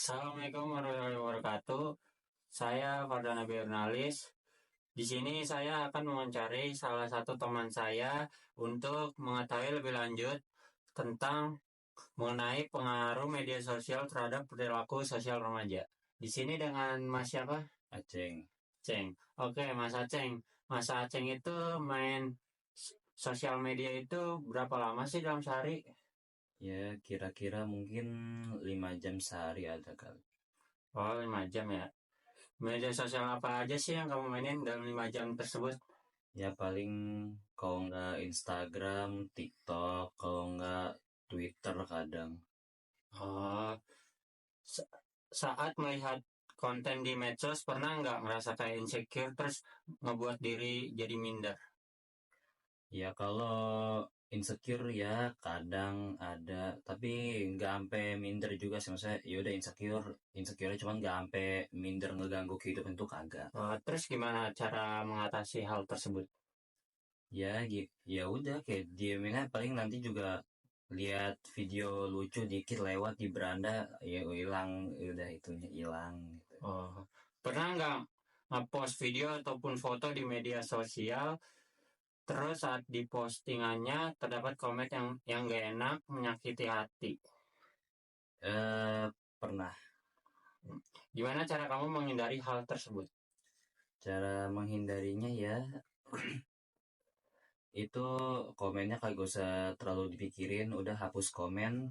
Assalamualaikum warahmatullahi wabarakatuh. Saya Fardana Bernalis. Di sini saya akan mewawancari salah satu teman saya untuk mengetahui lebih lanjut tentang mengenai pengaruh media sosial terhadap perilaku sosial remaja. Di sini dengan Mas siapa? Aceng. Aceng. Oke, Mas Aceng. Mas Aceng itu main sosial media itu berapa lama sih dalam sehari? Ya kira-kira mungkin 5 jam sehari ada kali. Oh, 5 jam ya. Media sosial apa aja sih yang kamu mainin dalam 5 jam tersebut? Ya paling kalau nggak Instagram, TikTok, kalau nggak Twitter kadang. Oh, sa- saat melihat konten di medsos pernah nggak ngerasa kayak insecure terus ngebuat diri jadi minder? Ya kalau insecure ya kadang ada, tapi nggak sampai minder juga sih. Maksudnya ya udah insecure, insecure cuman nggak sampai minder ngeganggu kehidupan itu kagak. Terus gimana cara mengatasi hal tersebut? Ya udah kayak diemin aja, paling nanti juga lihat video lucu dikit lewat di beranda ya hilang, ya udah itunya hilang gitu. Oh, pernah nggak ngepost video ataupun foto di media sosial terus saat di postingannya terdapat komen yang nggak enak menyakiti hati? eh Pernah. Gimana cara kamu menghindari hal tersebut? Cara menghindarinya ya itu komennya kagak usah terlalu dipikirin, udah hapus komen,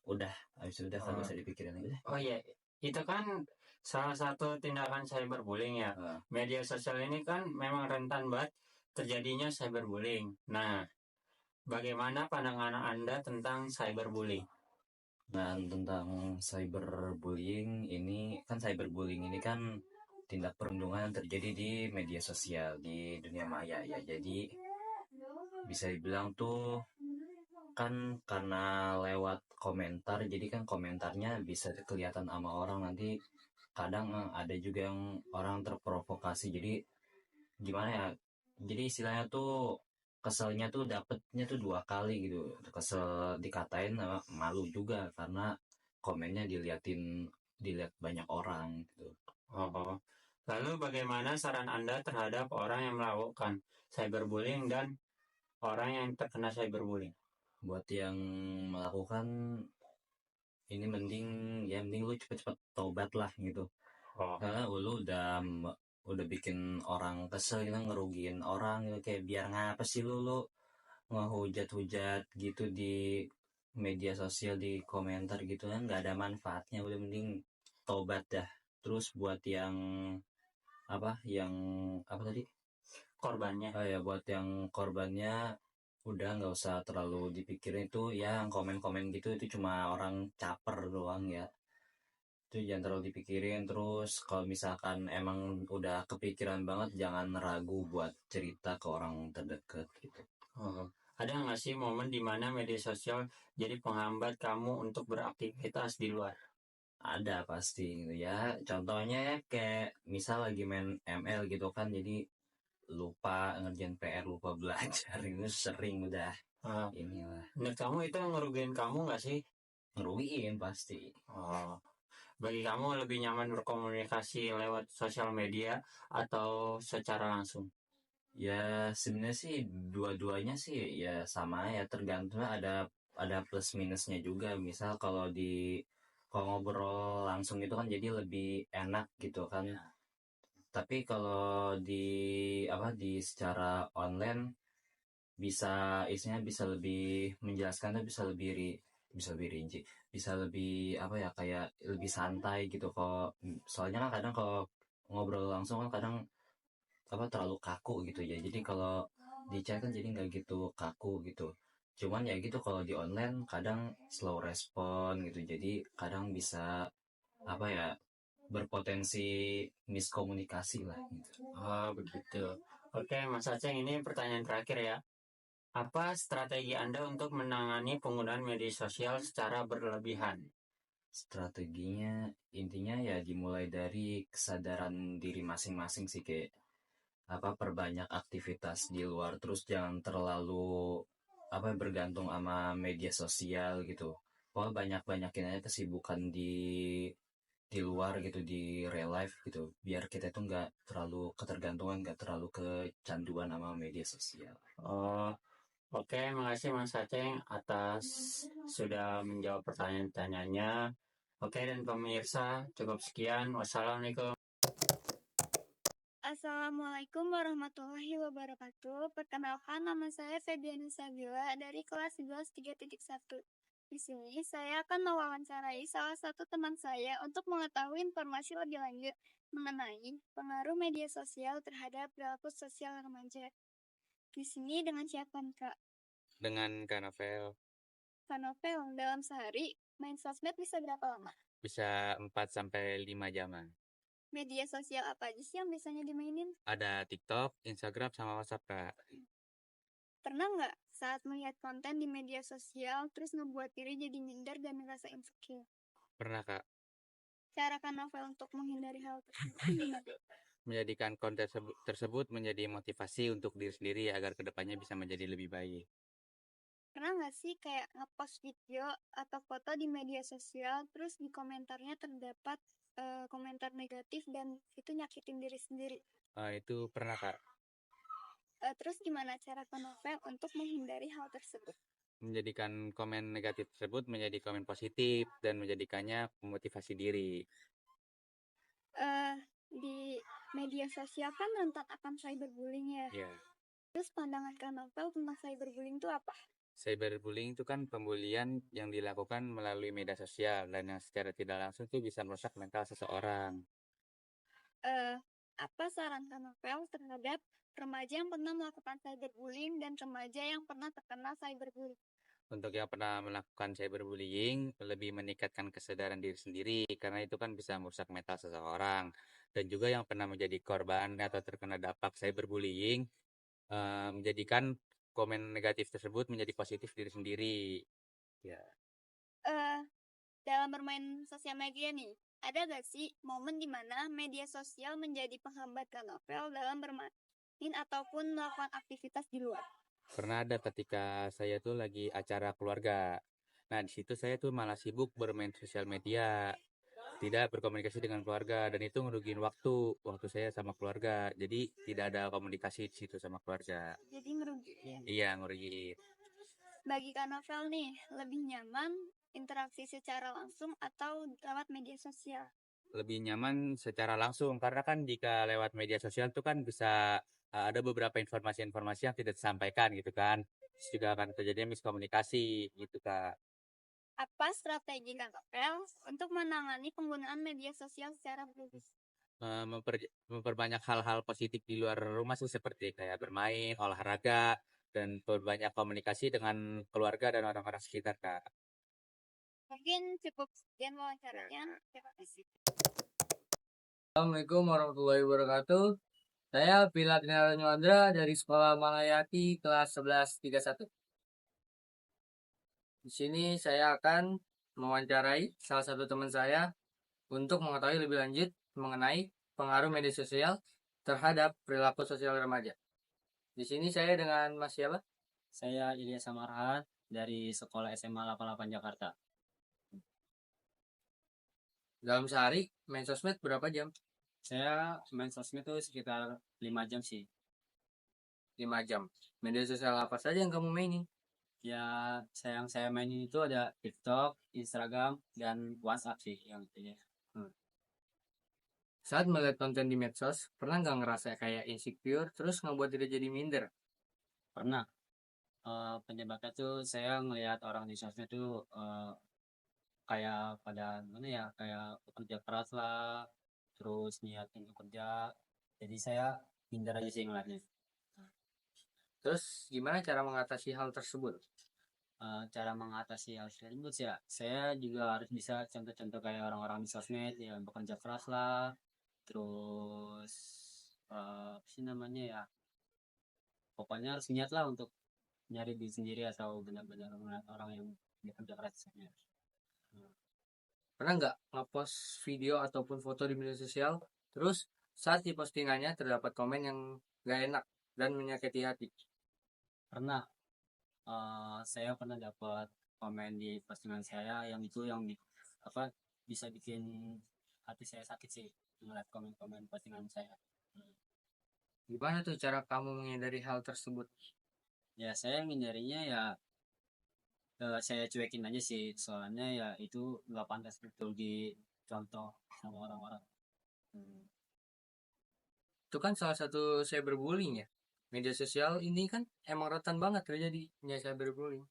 udah habis udah kagak Oh, usah dipikirin udah. Oh iya, itu kan salah satu tindakan cyberbullying ya. Nah, Media sosial ini kan memang rentan banget terjadinya cyberbullying. Nah, bagaimana pandangan Anda tentang cyberbullying? tentang cyberbullying ini kan tindak perundungan yang terjadi di media sosial di dunia maya ya. Jadi bisa dibilang tuh kan karena lewat komentar, jadi kan komentarnya bisa kelihatan sama orang, nanti kadang ada juga yang orang terprovokasi, jadi gimana ya, jadi istilahnya tuh keselnya tuh dapetnya tuh dua kali gitu, kesel dikatain sama malu juga karena komennya dilihat banyak orang gitu. Oh, lalu bagaimana saran Anda terhadap orang yang melakukan cyberbullying dan orang yang terkena cyberbullying? Buat yang melakukan ini mending lu cepet-cepet tobat lah gitu. Oh, Karena lu udah bikin orang kesel gitu, ngerugiin orang gitu, kayak biar ngapa sih lu ngehujat-hujat gitu di media sosial, di komentar gitu kan nggak ada manfaatnya, udah mending tobat dah. Terus buat yang apa tadi, korbannya. ya buat yang korbannya udah nggak usah terlalu dipikirin, itu ya yang komen-komen gitu itu cuma orang caper doang ya, itu jangan terlalu dipikirin. Terus kalau misalkan emang udah kepikiran banget, jangan ragu buat cerita ke orang terdekat gitu. Oh, ada nggak sih momen di mana media sosial jadi penghambat kamu untuk beraktivitas di luar? Ada pasti gitu ya, contohnya ya kayak misal lagi main ML gitu kan, jadi lupa ngerjain PR, lupa belajar itu sering udah Ah, inilah, menurut kamu itu ngerugiin kamu nggak sih? ngerugiin pasti. Oh, bagi kamu lebih nyaman berkomunikasi lewat sosial media atau secara langsung? Ya sebenarnya sih dua-duanya sih ya sama ya, tergantung, ada plus minusnya juga. Misal kalau ngobrol langsung itu kan jadi lebih enak gitu kan. Tapi kalau di secara online bisa isinya bisa lebih menjelaskan tuh, bisa lebih rinci, bisa lebih apa ya, kayak lebih santai gitu. Kok soalnya kan kadang kalau ngobrol langsung kan kadang terlalu kaku gitu ya, jadi kalau di chat kan jadi nggak gitu kaku gitu. Cuman ya gitu, kalau di online kadang slow respon gitu, jadi kadang bisa apa ya, berpotensi miskomunikasi lah gitu. Oh, begitu. Oke, Mas Aceh, ini pertanyaan terakhir ya. Apa strategi Anda untuk menangani penggunaan media sosial secara berlebihan? Strateginya intinya ya dimulai dari kesadaran diri masing-masing sih, kayak perbanyak aktivitas di luar, terus jangan terlalu bergantung sama media sosial gitu. Banyak-banyakin aja kesibukan di luar gitu, di real life gitu, biar kita itu nggak terlalu ketergantungan, nggak terlalu kecanduan sama media sosial. Oh, oke, makasih Mas Aceng atas sudah menjawab pertanyaan-pertanyaannya. Oke, dan pemirsa, cukup sekian. Wassalamualaikum. Assalamualaikum warahmatullahi wabarakatuh. Perkenalkan, nama saya Febiana Sabila dari kelas 11 3.1. Di sini saya akan mewawancarai salah satu teman saya untuk mengetahui informasi lebih lanjut mengenai pengaruh media sosial terhadap perilaku sosial remaja. Di sini dengan siapa, Kak? Dengan Kak Novel Kak Novel, dalam sehari main sosmed bisa berapa lama? bisa 4-5 jaman. Media sosial apa aja sih yang biasanya dimainin? Ada TikTok, Instagram, sama WhatsApp, Kak. Pernah nggak saat melihat konten di media sosial terus ngebuat diri jadi minder dan merasa insecure? Pernah, Kak. Cara Kak Novel untuk menghindari hal tersebut gimana? Menjadikan konten tersebut menjadi motivasi untuk diri sendiri agar kedepannya bisa menjadi lebih baik. Pernah nggak sih kayak ngepost video atau foto di media sosial terus di komentarnya terdapat komentar negatif dan itu nyakitin diri sendiri? Itu pernah, Kak. Terus gimana cara Kak Novel untuk menghindari hal tersebut? Menjadikan komen negatif tersebut menjadi komen positif dan menjadikannya memotivasi diri. Di media sosial kan rentan akan cyberbullying ya. Ya. Terus pandangan Kak Novel tentang cyberbullying itu apa? Cyberbullying itu kan pembulian yang dilakukan melalui media sosial dan yang secara tidak langsung itu bisa merusak mental seseorang. Apa saran Kak Novel terhadap remaja yang pernah melakukan cyberbullying dan remaja yang pernah terkena cyberbullying? Untuk yang pernah melakukan cyberbullying, lebih meningkatkan kesadaran diri sendiri karena itu kan bisa merusak mental seseorang. Dan juga yang pernah menjadi korban atau terkena dampak cyberbullying, menjadikan komen negatif tersebut menjadi positif diri sendiri. Ya. Dalam bermain sosial media nih, ada gak sih momen dimana media sosial menjadi penghambat Kak Novel dalam bermain ataupun melakukan aktivitas di luar? Pernah ada ketika saya tuh lagi acara keluarga. Nah, di situ saya tuh malah sibuk bermain sosial media, tidak berkomunikasi dengan keluarga dan itu ngerugiin waktu saya sama keluarga. Jadi tidak ada komunikasi di situ sama keluarga. Jadi ngerugiin. Iya, ngerugiin. Bagi Kak Novel nih, lebih nyaman interaksi secara langsung atau lewat media sosial? Lebih nyaman secara langsung karena kan jika lewat media sosial tuh kan bisa ada beberapa informasi-informasi yang tidak disampaikan gitu kan. Terus juga akan terjadi miskomunikasi gitu, Kak. Apa strategi Kak Novel untuk menangani penggunaan media sosial secara berlebihan? Memperbanyak hal-hal positif di luar rumah sih seperti kayak bermain, olahraga, dan perbanyak komunikasi dengan keluarga dan orang-orang sekitar, Kak. Mungkin cukup sekian wawancaranya. Terima kasih. Assalamualaikum warahmatullahi wabarakatuh. Saya Pilat Nyandra dari Sekolah Malayati kelas 11 31. Di sini saya akan mewawancarai salah satu teman saya untuk mengetahui lebih lanjut mengenai pengaruh media sosial terhadap perilaku sosial remaja. Di sini saya dengan Mas siapa? Saya Ilyas Samarhan dari Sekolah SMA 88 Jakarta. Dalam sehari main sosmed berapa jam? Saya main sosmed itu sekitar 5 jam sih. 5 jam. Media sosial apa saja yang kamu mainin? Ya, yang saya mainin itu ada TikTok, Instagram, dan WhatsApp sih yang intinya. Saat melihat konten di medsos, pernah nggak ngerasa kayak insecure terus ngebuat diri jadi minder? Pernah. Penyebabnya tuh saya ngelihat orang di sosmed tuh kayak pada mana ya, kayak kerja keras lah, terus niat untuk kerja. Jadi saya minder aja sih ngeliatnya. Terus gimana cara mengatasi hal tersebut? Cara mengatasi hal tersebut ya, saya juga harus bisa contoh-contoh kayak orang-orang di sosmed yang bekerja keras lah, terus apa sih namanya ya, pokoknya harus niat lah untuk nyari diri sendiri atau benar-benar melihat orang yang bekerja keras di sosmed. Pernah nggak ngepost video ataupun foto di media sosial, terus saat di postingannya terdapat komen yang gak enak dan menyakiti hati? Pernah. Saya pernah dapat komen di postingan saya yang itu yang apa bisa bikin hati saya sakit sih ngeliat komen-komen postingan saya. Gimana tuh cara kamu menghindari hal tersebut? Ya saya menghindarinya ya saya cuekin aja sih, soalnya ya itu nggak pantas betul dicontoh sama orang-orang. Itu kan salah satu cyberbullying ya. Media sosial ini kan emang rentan banget terjadinya cyberbullying.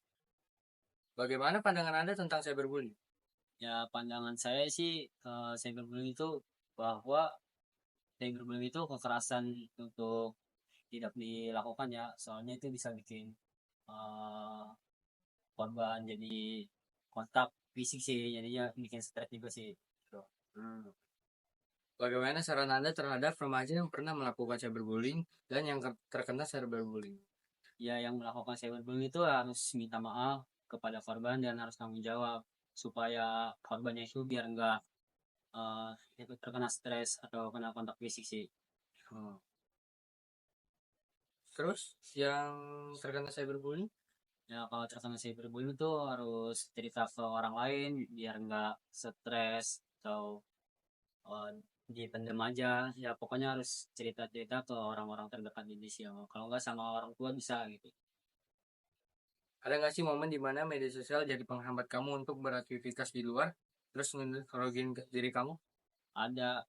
Bagaimana pandangan Anda tentang cyberbullying? Ya pandangan saya sih cyberbullying itu bahwa cyberbullying itu kekerasan untuk tidak dilakukan ya, soalnya itu bisa bikin korban jadi kontak fisik sih, jadinya bikin stres juga sih. Gitu. Bagaimana saran Anda terhadap remaja yang pernah melakukan cyberbullying dan yang terkena cyberbullying? Ya yang melakukan cyberbullying itu harus minta maaf kepada korban dan harus tanggung jawab supaya korbannya itu biar enggak ikut terkena stres atau kena kontak fisik sih. Terus yang terkena cyberbullying? Ya kalau terkena cyberbullying itu harus cerita ke orang lain biar enggak stres atau dipendam aja. Ya pokoknya harus cerita-cerita ke orang-orang terdekat di sini. Kalau enggak sama orang tua bisa gitu. Ada nggak sih momen di mana media sosial jadi penghambat kamu untuk beraktivitas di luar, terus ngerugiin diri kamu? Ada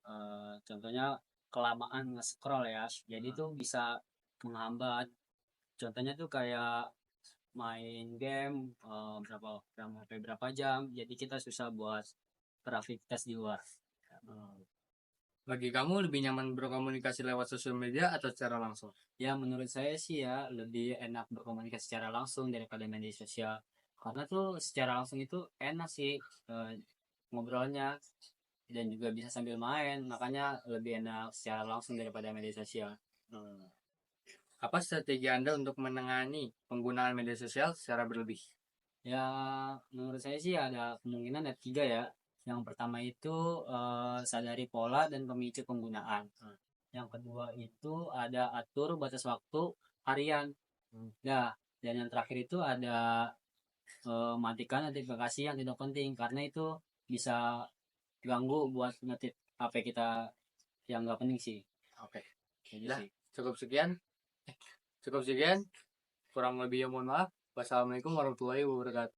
contohnya kelamaan nge-scroll ya. Jadi tuh bisa menghambat. Contohnya tuh kayak main game sampai berapa jam. Jadi kita susah buat beraktivitas di luar. Bagi kamu lebih nyaman berkomunikasi lewat sosial media atau secara langsung? Ya menurut saya sih ya lebih enak berkomunikasi secara langsung daripada media sosial. Karena tuh secara langsung itu enak sih ngobrolnya dan juga bisa sambil main. Makanya lebih enak secara langsung daripada media sosial. Apa strategi Anda untuk menangani penggunaan media sosial secara berlebih? Ya menurut saya sih ada kemungkinan ada 3 ya. Yang pertama itu sadari pola dan pemicu penggunaan. Yang kedua itu ada atur batas waktu harian. Nah, dan yang terakhir itu ada matikan notifikasi yang tidak penting karena itu bisa ganggu buat ngetik HP kita yang nggak penting sih. Oke. Gitu Dah, sih. cukup sekian. Cukup sekian. Kurang lebihnya mohon maaf. Wassalamualaikum warahmatullahi wabarakatuh.